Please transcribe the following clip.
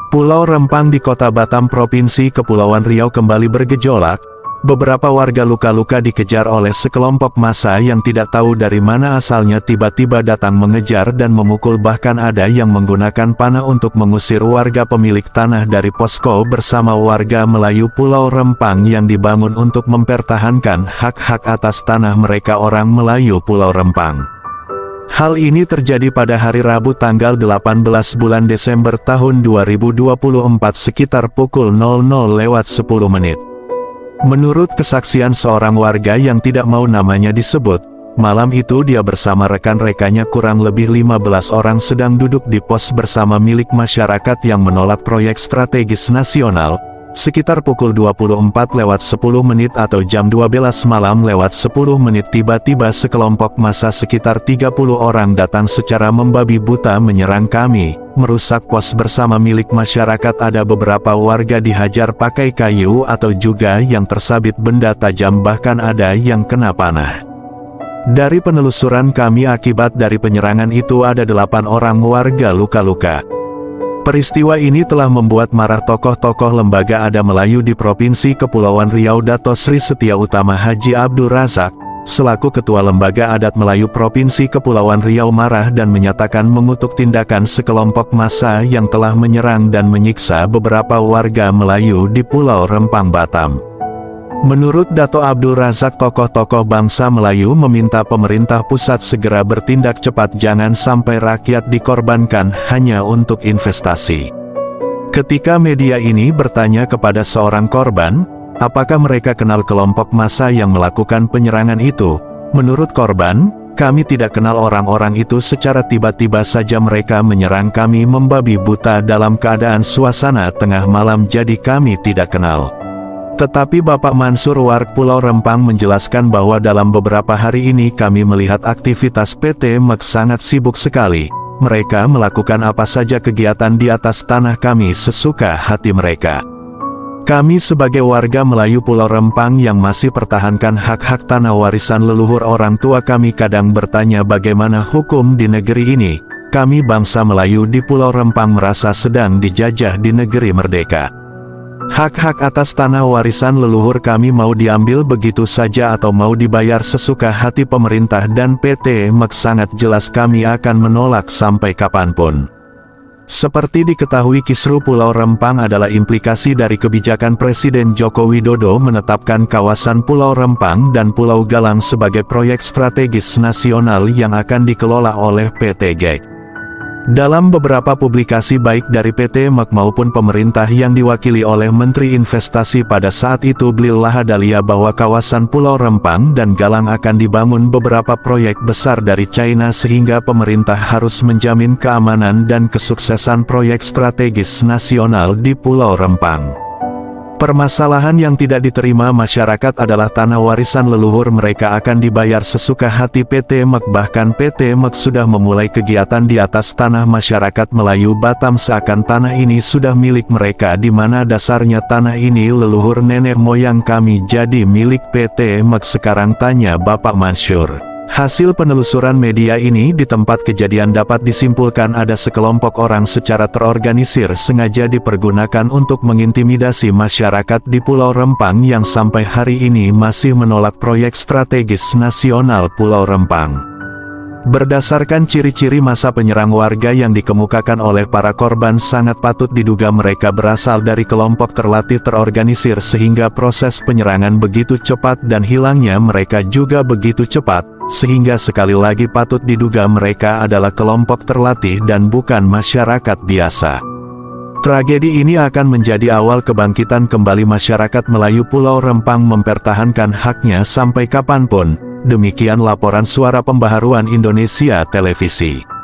Pulau Rempang di Kota Batam, Provinsi Kepulauan Riau kembali bergejolak. Beberapa warga luka-luka dikejar oleh sekelompok massa yang tidak tahu dari mana asalnya tiba-tiba datang mengejar dan memukul, bahkan ada yang menggunakan panah untuk mengusir warga pemilik tanah dari posko bersama warga Melayu Pulau Rempang yang dibangun untuk mempertahankan hak-hak atas tanah mereka orang Melayu Pulau Rempang. Hal ini terjadi pada hari Rabu tanggal 18 bulan Desember tahun 2024 sekitar pukul 00:10. Menurut kesaksian seorang warga yang tidak mau namanya disebut, malam itu dia bersama rekan-rekannya kurang lebih 15 orang sedang duduk di pos bersama milik masyarakat yang menolak proyek strategis nasional. Sekitar pukul 24:10 atau jam 12 malam lewat 10 menit tiba-tiba sekelompok massa sekitar 30 orang datang secara membabi buta menyerang kami, merusak pos bersama milik masyarakat. Ada beberapa warga dihajar pakai kayu atau juga yang tersabit benda tajam, bahkan ada yang kena panah. Dari penelusuran kami, akibat dari penyerangan itu ada 8 orang warga luka-luka. Peristiwa ini telah membuat marah tokoh-tokoh lembaga adat Melayu di Provinsi Kepulauan Riau. Dato Sri Setia Utama Haji Abdul Razak, selaku Ketua Lembaga Adat Melayu Provinsi Kepulauan Riau, marah dan menyatakan mengutuk tindakan sekelompok massa yang telah menyerang dan menyiksa beberapa warga Melayu di Pulau Rempang, Batam. Menurut Dato Abdul Razak, tokoh-tokoh bangsa Melayu meminta pemerintah pusat segera bertindak cepat, jangan sampai rakyat dikorbankan hanya untuk investasi. Ketika media ini bertanya kepada seorang korban, apakah mereka kenal kelompok massa yang melakukan penyerangan itu? Menurut korban, kami tidak kenal orang-orang itu, secara tiba-tiba saja mereka menyerang kami membabi buta dalam keadaan suasana tengah malam, jadi kami tidak kenal. Tetapi Bapak Mansur Warg Pulau Rempang menjelaskan bahwa dalam beberapa hari ini kami melihat aktivitas PT MEK sangat sibuk sekali. Mereka melakukan apa saja kegiatan di atas tanah kami sesuka hati mereka. Kami sebagai warga Melayu Pulau Rempang yang masih pertahankan hak-hak tanah warisan leluhur orang tua kami kadang bertanya bagaimana hukum di negeri ini. Kami bangsa Melayu di Pulau Rempang merasa sedang dijajah di negeri merdeka. Hak-hak atas tanah warisan leluhur kami mau diambil begitu saja atau mau dibayar sesuka hati pemerintah dan PT MEK, sangat jelas kami akan menolak sampai kapanpun. Seperti diketahui, Kisru Pulau Rempang adalah implikasi dari kebijakan Presiden Joko Widodo menetapkan kawasan Pulau Rempang dan Pulau Galang sebagai proyek strategis nasional yang akan dikelola oleh PT GEK. Dalam beberapa publikasi baik dari PT MEK maupun pemerintah yang diwakili oleh Menteri Investasi pada saat itu, beliau Lahadalia, bahwa kawasan Pulau Rempang dan Galang akan dibangun beberapa proyek besar dari China sehingga pemerintah harus menjamin keamanan dan kesuksesan proyek strategis nasional di Pulau Rempang. Permasalahan yang tidak diterima masyarakat adalah tanah warisan leluhur mereka akan dibayar sesuka hati PT MEK. Bahkan PT MEK sudah memulai kegiatan di atas tanah masyarakat Melayu Batam seakan tanah ini sudah milik mereka, di mana dasarnya tanah ini leluhur nenek moyang kami jadi milik PT MEK sekarang, tanya Bapak Mansur. Hasil penelusuran media ini di tempat kejadian dapat disimpulkan ada sekelompok orang secara terorganisir sengaja dipergunakan untuk mengintimidasi masyarakat di Pulau Rempang yang sampai hari ini masih menolak proyek strategis nasional Pulau Rempang. Berdasarkan ciri-ciri massa penyerang warga yang dikemukakan oleh para korban, sangat patut diduga mereka berasal dari kelompok terlatih terorganisir sehingga proses penyerangan begitu cepat dan hilangnya mereka juga begitu cepat. Sehingga sekali lagi patut diduga mereka adalah kelompok terlatih dan bukan masyarakat biasa. Tragedi ini akan menjadi awal kebangkitan kembali masyarakat Melayu Pulau Rempang mempertahankan haknya sampai kapanpun. Demikian laporan Suara Pembaharuan Indonesia Televisi.